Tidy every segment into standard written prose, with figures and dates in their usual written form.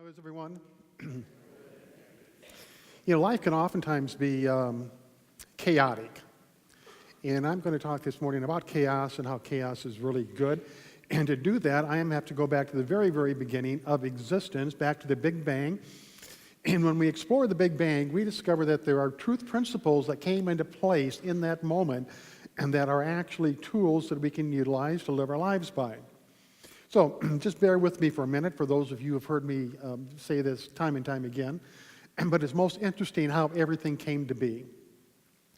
How is everyone? Life can oftentimes be chaotic. And I'm going to talk this morning about chaos and how chaos is really good. And to do that, I have to go back to the very, very beginning of existence, back to the Big Bang. And when we explore the Big Bang, we discover that there are truth principles that came into place in that moment and that are actually tools that we can utilize to live our lives by. So just bear with me for a minute, for those of you who have heard me say this time and time again. But it's most interesting how everything came to be.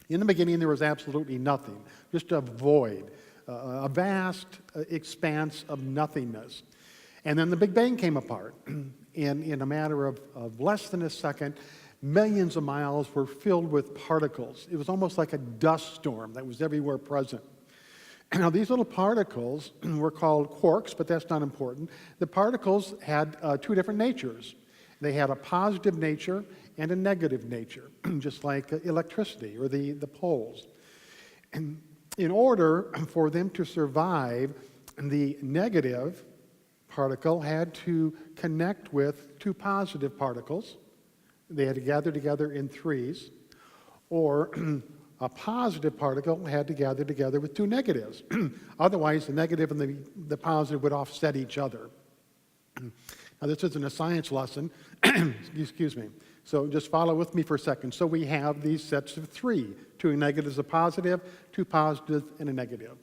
In the beginning, there was absolutely nothing, just a void, a vast expanse of nothingness. And then the Big Bang came apart. In a matter of less than a second, millions of miles were filled with particles. It was almost like a dust storm that was everywhere present. Now, these little particles were called quarks, but that's not important. The particles had two different natures. They had a positive nature and a negative nature, just like electricity or the poles. And in order for them to survive, the negative particle had to connect with two positive particles. They had to gather together in threes, or a positive particle had to gather together with two negatives. Otherwise, the negative and the positive would offset each other. Now, this isn't a science lesson. Excuse me. So just follow with me for a second. So we have these sets of three. Two negatives, a positive, two positives, and a negative.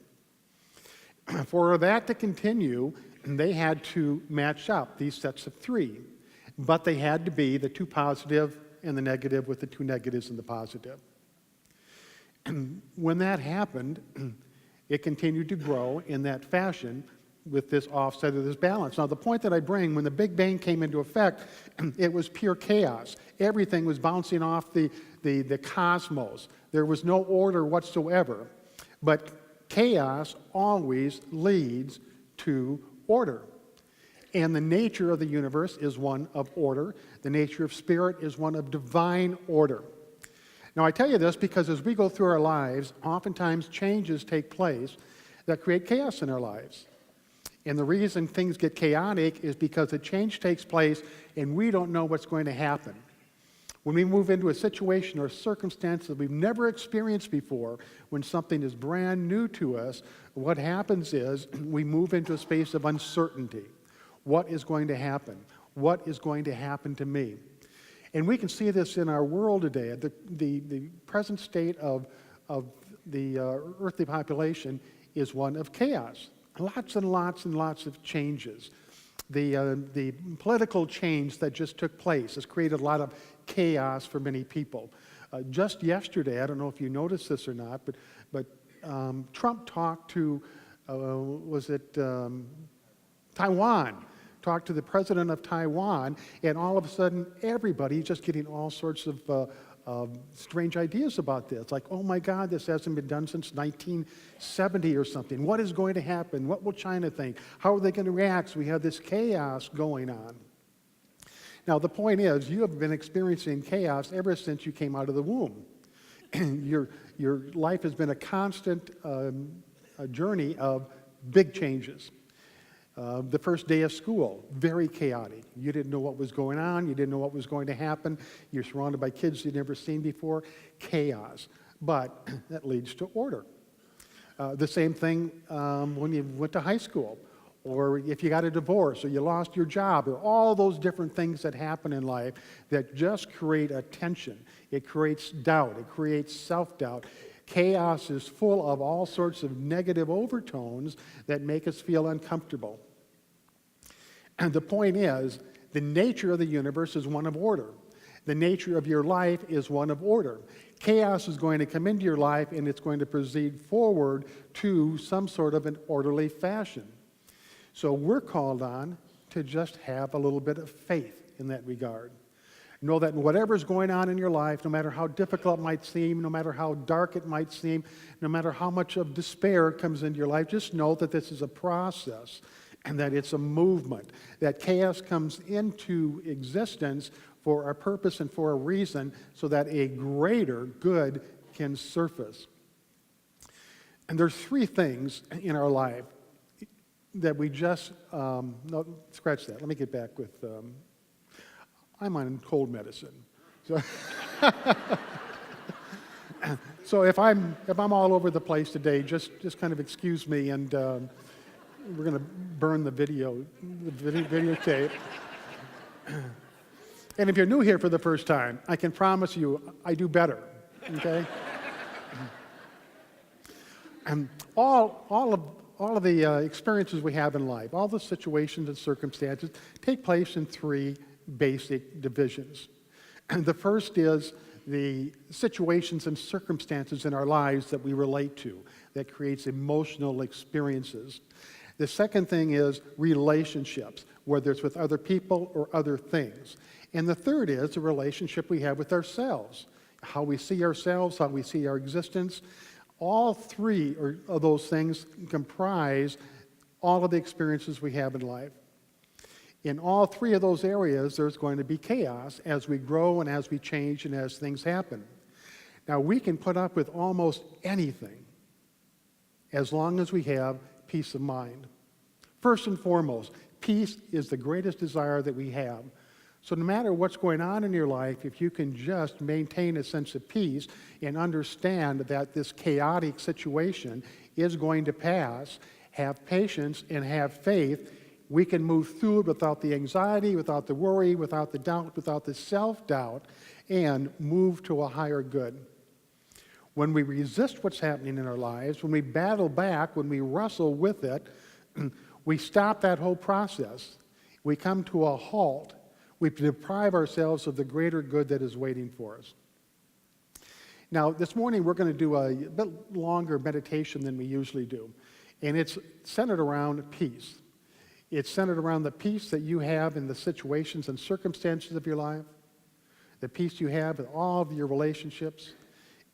For that to continue, they had to match up these sets of three. But they had to be the two positive and the negative with the two negatives and the positive. When that happened, it continued to grow in that fashion with this offset of this balance. Now, the point that I bring, when the Big Bang came into effect, it was pure chaos. Everything was bouncing off the cosmos. There was no order whatsoever. But chaos always leads to order. And the nature of the universe is one of order. The nature of spirit is one of divine order. Now, I tell you this because as we go through our lives, oftentimes changes take place that create chaos in our lives. And the reason things get chaotic is because a change takes place and we don't know what's going to happen. When we move into a situation or circumstance that we've never experienced before, when something is brand new to us, what happens is we move into a space of uncertainty. What is going to happen? What is going to happen to me? And we can see this in our world today. The present state of the earthly population is one of chaos. Lots and lots and lots of changes. The political change that just took place has created a lot of chaos for many people. Just yesterday, I don't know if you noticed this or not, but Trump talked to, Taiwan. Talked to the president of Taiwan, and all of a sudden, everybody's just getting all sorts of strange ideas about this. Like, oh my God, this hasn't been done since 1970 or something. What is going to happen? What will China think? How are they going to react? So we have this chaos going on. Now, the point is, you have been experiencing chaos ever since you came out of the womb. Your life has been a constant a journey of big changes. The first day of school, very chaotic. You didn't know what was going on. You didn't know what was going to happen. You're surrounded by kids you'd never seen before. Chaos. But that leads to order. The same thing when you went to high school, or if you got a divorce, or you lost your job, or all those different things that happen in life that just create a tension. It creates doubt. It creates self-doubt. Chaos is full of all sorts of negative overtones that make us feel uncomfortable. And the point is, the nature of the universe is one of order. The nature of your life is one of order. Chaos is going to come into your life and it's going to proceed forward to some sort of an orderly fashion. So we're called on to just have a little bit of faith in that regard. Know that whatever's going on in your life, no matter how difficult it might seem, no matter how dark it might seem, no matter how much of despair comes into your life, just know that this is a process and that it's a movement, that chaos comes into existence for a purpose and for a reason so that a greater good can surface. And there's three things in our life that we just, no, scratch that. Let me get back with I'm on cold medicine. So, so if I'm all over the place today, just kind of excuse me, and we're going to burn the videotape. And if you're new here for the first time, I can promise you I do better. Okay. And all of the experiences we have in life, all the situations and circumstances, take place in three basic divisions. And the first is the situations and circumstances in our lives that we relate to, that creates emotional experiences. The second thing is relationships, whether it's with other people or other things. And the third is the relationship we have with ourselves, how we see ourselves, how we see our existence. All three of those things comprise all of the experiences we have in life. In all three of those areas, there's going to be chaos as we grow and as we change and as things happen. Now, we can put up with almost anything as long as we have peace of mind. First and foremost, peace is the greatest desire that we have. So no matter what's going on in your life, if you can just maintain a sense of peace and understand that this chaotic situation is going to pass, have patience and have faith, we can move through it without the anxiety, without the worry, without the doubt, without the self-doubt, and move to a higher good. When we resist what's happening in our lives, when we battle back, when we wrestle with it, we stop that whole process. We come to a halt. We deprive ourselves of the greater good that is waiting for us. Now, this morning we're going to do a bit longer meditation than we usually do, and it's centered around peace. It's centered around the peace that you have in the situations and circumstances of your life, the peace you have in all of your relationships,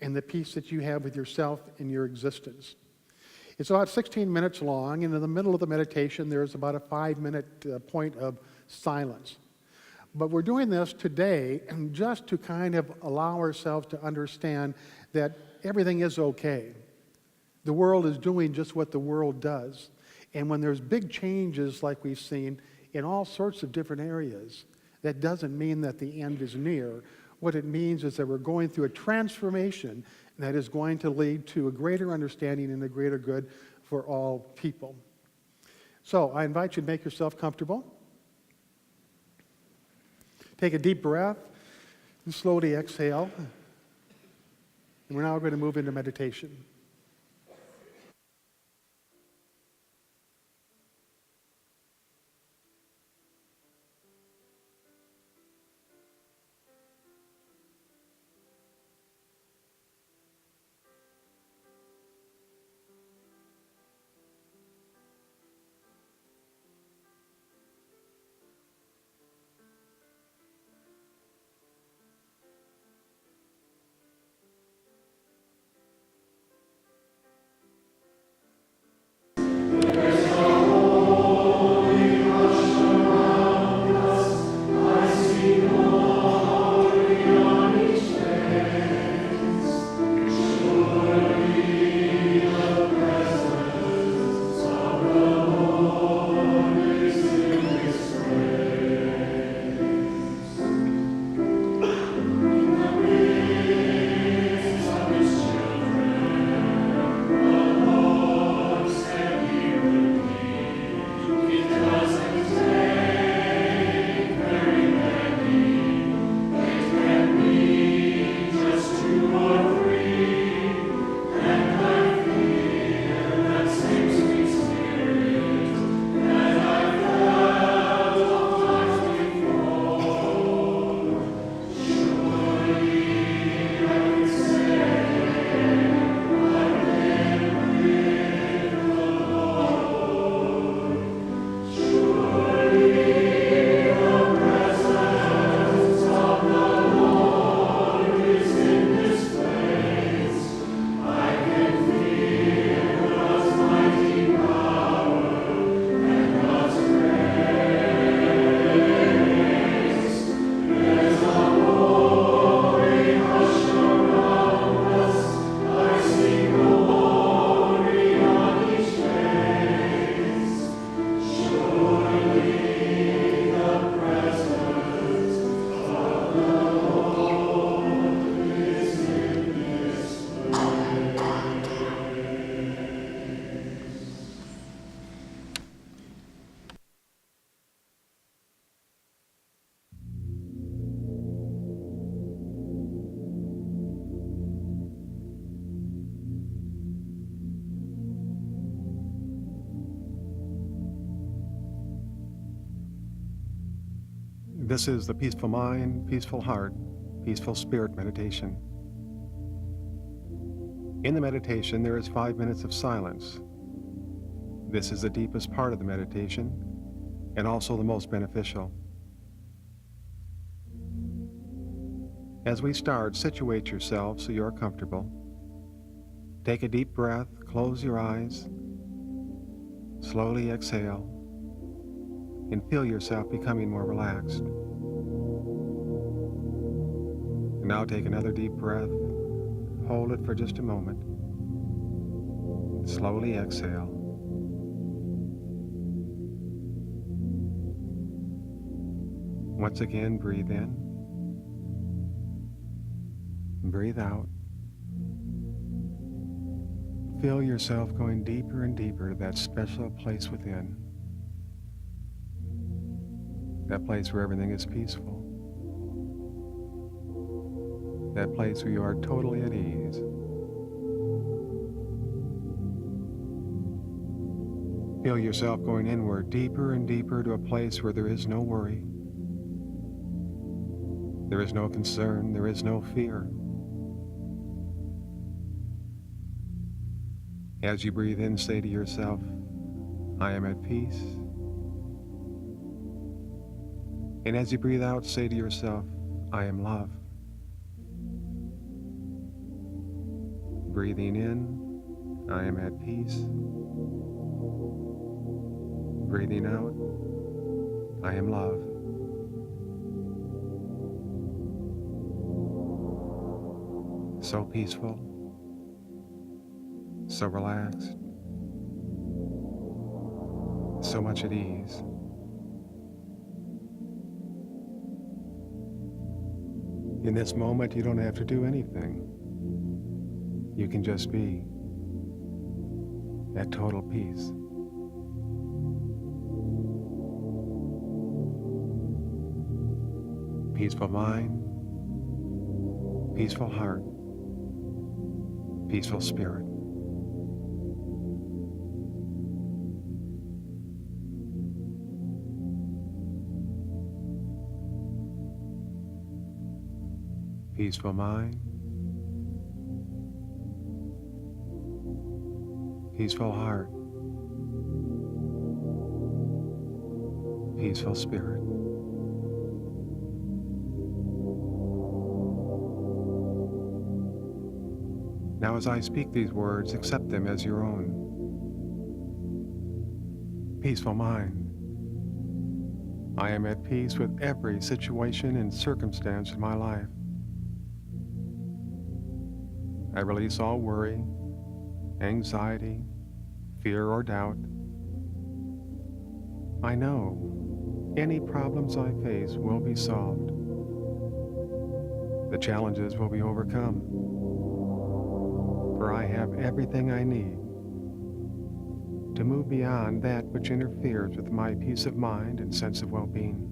and the peace that you have with yourself in your existence. It's about 16 minutes long, and in the middle of the meditation there's about a 5-minute point of silence. But we're doing this today just to kind of allow ourselves to understand that everything is okay. The world is doing just what the world does. And when there's big changes like we've seen in all sorts of different areas, that doesn't mean that the end is near. What it means is that we're going through a transformation that is going to lead to a greater understanding and a greater good for all people. So I invite you to make yourself comfortable. Take a deep breath and slowly exhale. And we're now going to move into meditation. This is the Peaceful Mind, Peaceful Heart, Peaceful Spirit meditation. In the meditation, there is 5 minutes of silence. This is the deepest part of the meditation and also the most beneficial. As we start, situate yourself so you're comfortable. Take a deep breath, close your eyes, slowly exhale, and feel yourself becoming more relaxed. And now take another deep breath, hold it for just a moment, slowly exhale. Once again, breathe in, breathe out. Feel yourself going deeper and deeper to that special place within. That place where everything is peaceful. That place where you are totally at ease. Feel yourself going inward, deeper and deeper to a place where there is no worry. There is no concern, there is no fear. As you breathe in, say to yourself, I am at peace. And as you breathe out, say to yourself, I am love. Breathing in, I am at peace. Breathing out, I am love. So peaceful, so relaxed, so much at ease. In this moment, you don't have to do anything. You can just be at total peace. Peaceful mind, peaceful heart, peaceful spirit. Peaceful mind, peaceful heart, peaceful spirit. Now, as I speak these words, accept them as your own. Peaceful mind. I am at peace with every situation and circumstance in my life. I release all worry, anxiety, fear, or doubt. I know any problems I face will be solved. The challenges will be overcome, for I have everything I need to move beyond that which interferes with my peace of mind and sense of well-being.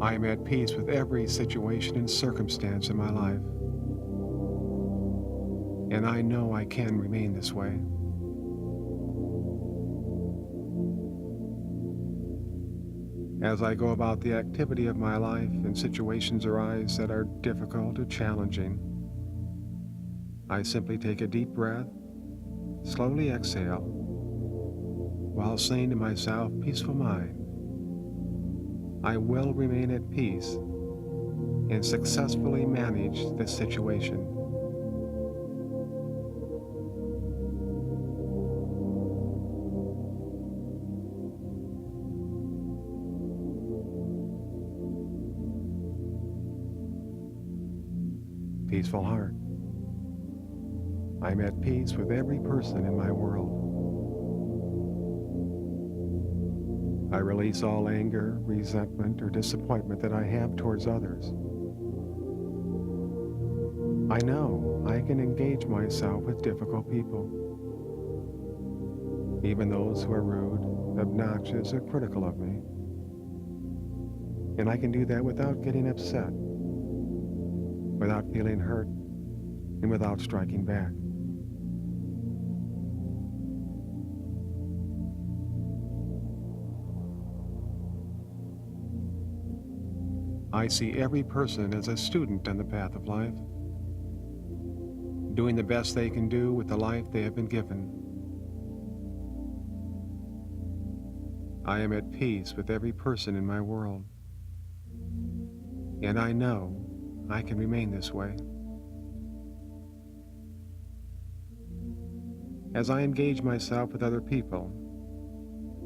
I am at peace with every situation and circumstance in my life, and I know I can remain this way. As I go about the activity of my life and situations arise that are difficult or challenging, I simply take a deep breath, slowly exhale, while saying to myself, peaceful mind, I will remain at peace and successfully manage this situation. Peaceful heart. I'm at peace with every person in my world. I release all anger, resentment, or disappointment that I have towards others. I know I can engage myself with difficult people, even those who are rude, obnoxious, or critical of me. And I can do that without getting upset, without feeling hurt, and without striking back. I see every person as a student on the path of life, doing the best they can do with the life they have been given. I am at peace with every person in my world, and I know I can remain this way. As I engage myself with other people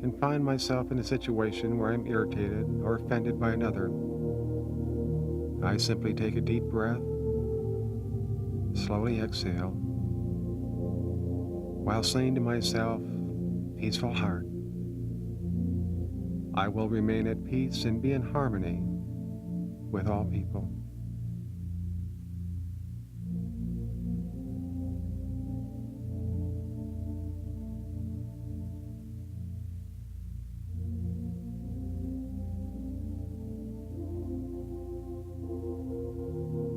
and find myself in a situation where I'm irritated or offended by another, I simply take a deep breath, slowly exhale, while saying to myself, "Peaceful heart, I will remain at peace and be in harmony with all people."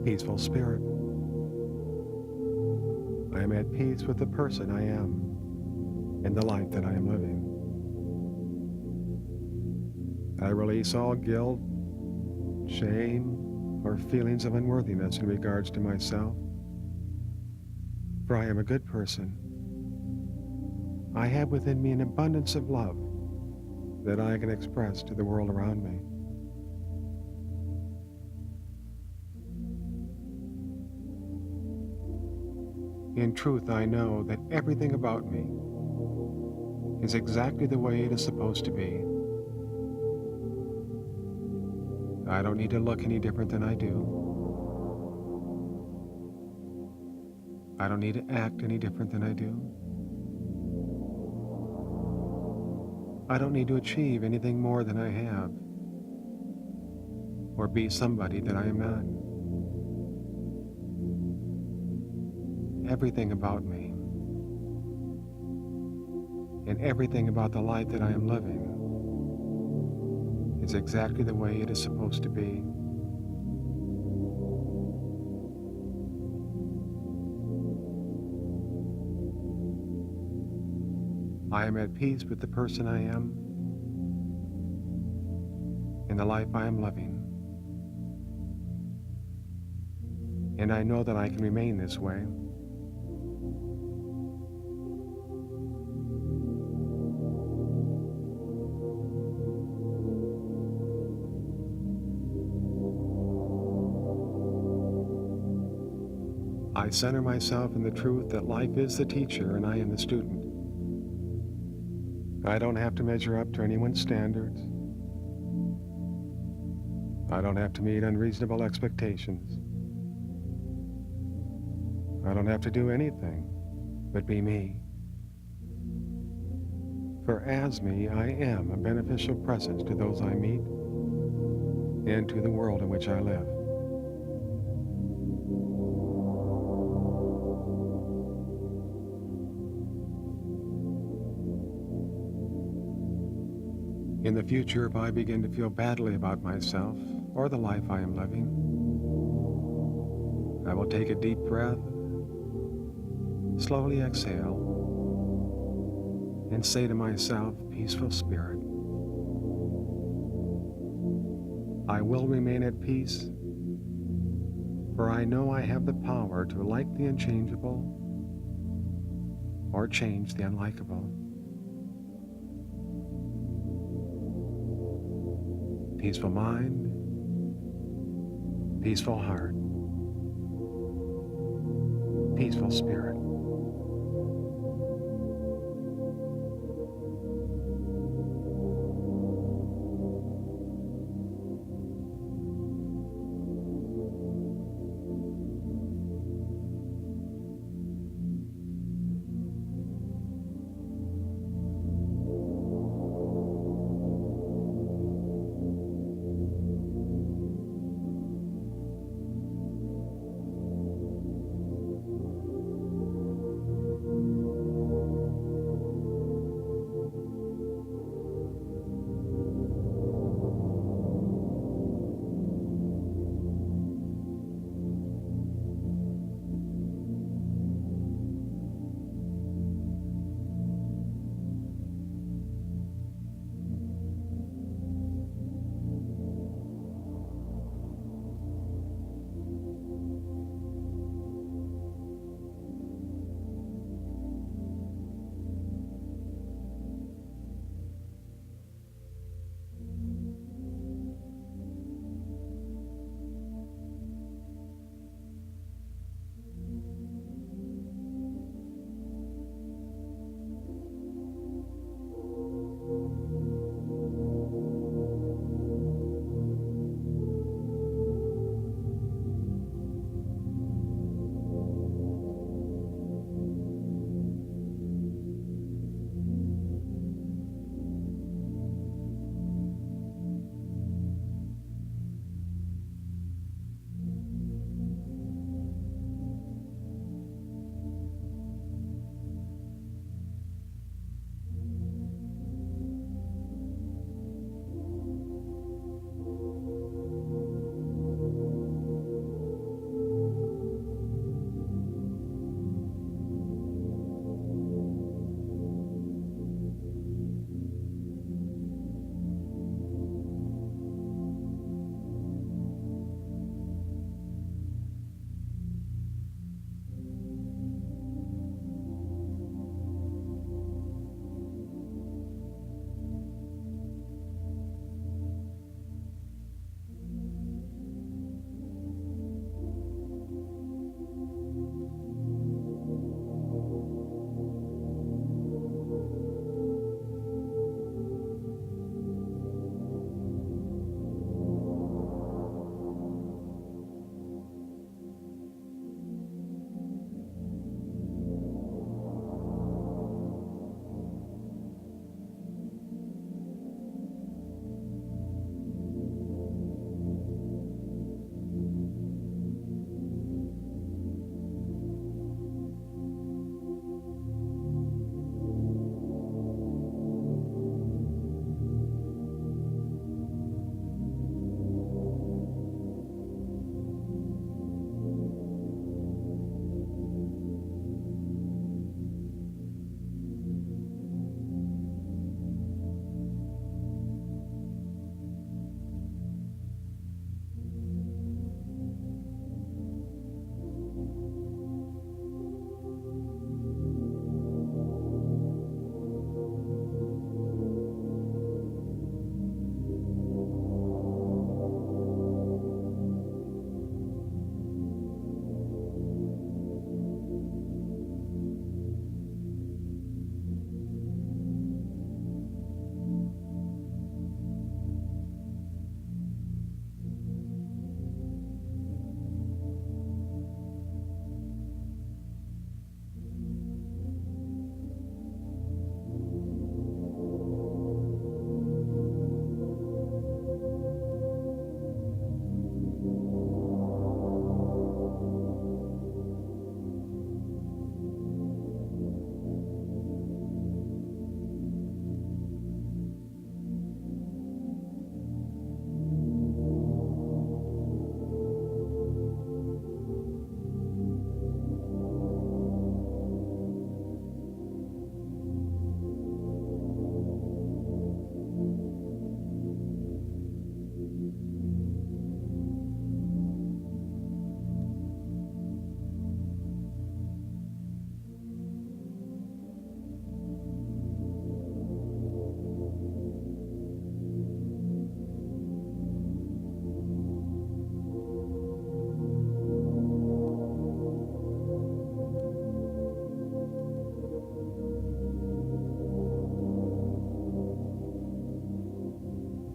Peaceful spirit, I am at peace with the person I am and the life that I am living. I release all guilt, shame, or feelings of unworthiness in regards to myself, for I am a good person. I have within me an abundance of love that I can express to the world around me. In truth, I know that everything about me is exactly the way it is supposed to be. I don't need to look any different than I do. I don't need to act any different than I do. I don't need to achieve anything more than I have, or be somebody that I am not. Everything about me, and everything about the life that I am living, is exactly the way it is supposed to be. I am at peace with the person I am and the life I am living. And I know that I can remain this way. I center myself in the truth that life is the teacher and I am the student. I don't have to measure up to anyone's standards. I don't have to meet unreasonable expectations. I don't have to do anything but be me. For as me, I am a beneficial presence to those I meet and to the world in which I live. In the future, if I begin to feel badly about myself or the life I am living, I will take a deep breath, slowly exhale, and say to myself, "Peaceful spirit, I will remain at peace, for I know I have the power to like the unchangeable or change the unlikable." Peaceful mind, peaceful heart, peaceful spirit.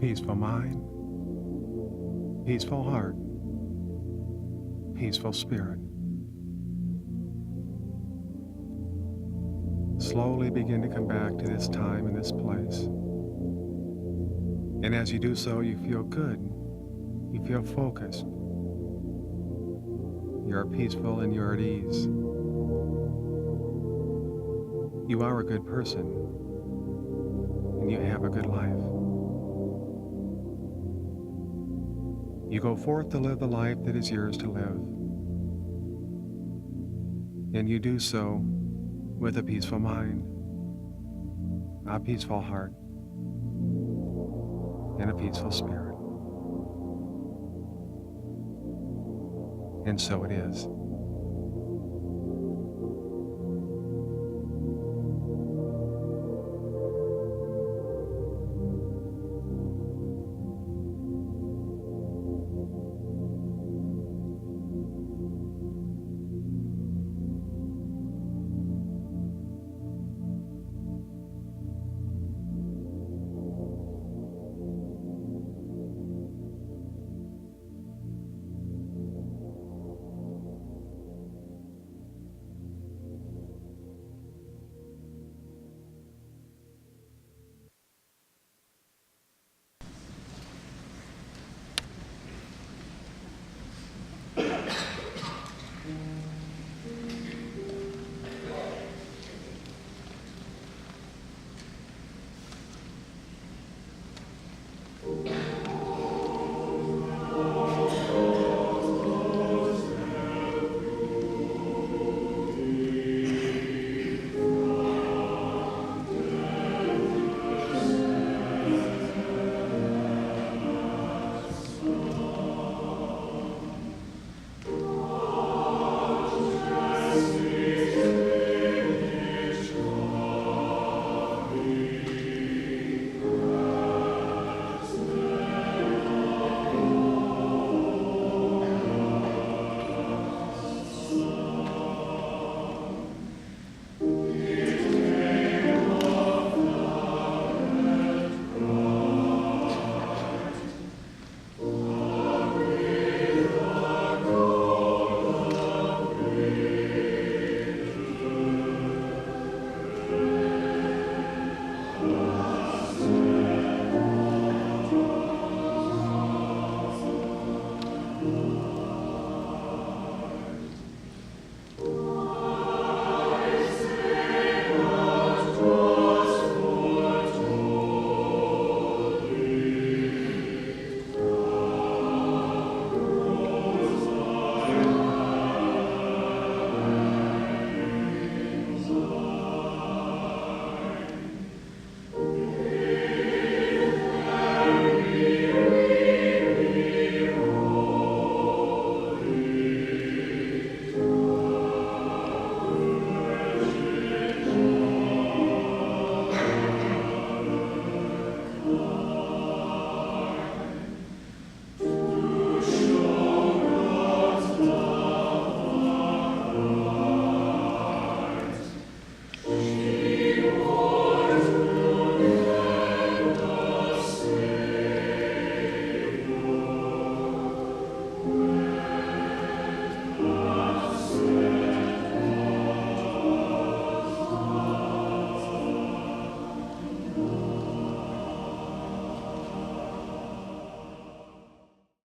peaceful mind, peaceful heart, peaceful spirit. Slowly begin to come back to this time and this place. And as you do so, you feel good. You feel focused. You're peaceful and you're at ease. You are a good person, and you have a good life. You go forth to live the life that is yours to live. And you do so with a peaceful mind, a peaceful heart, and a peaceful spirit. And so it is.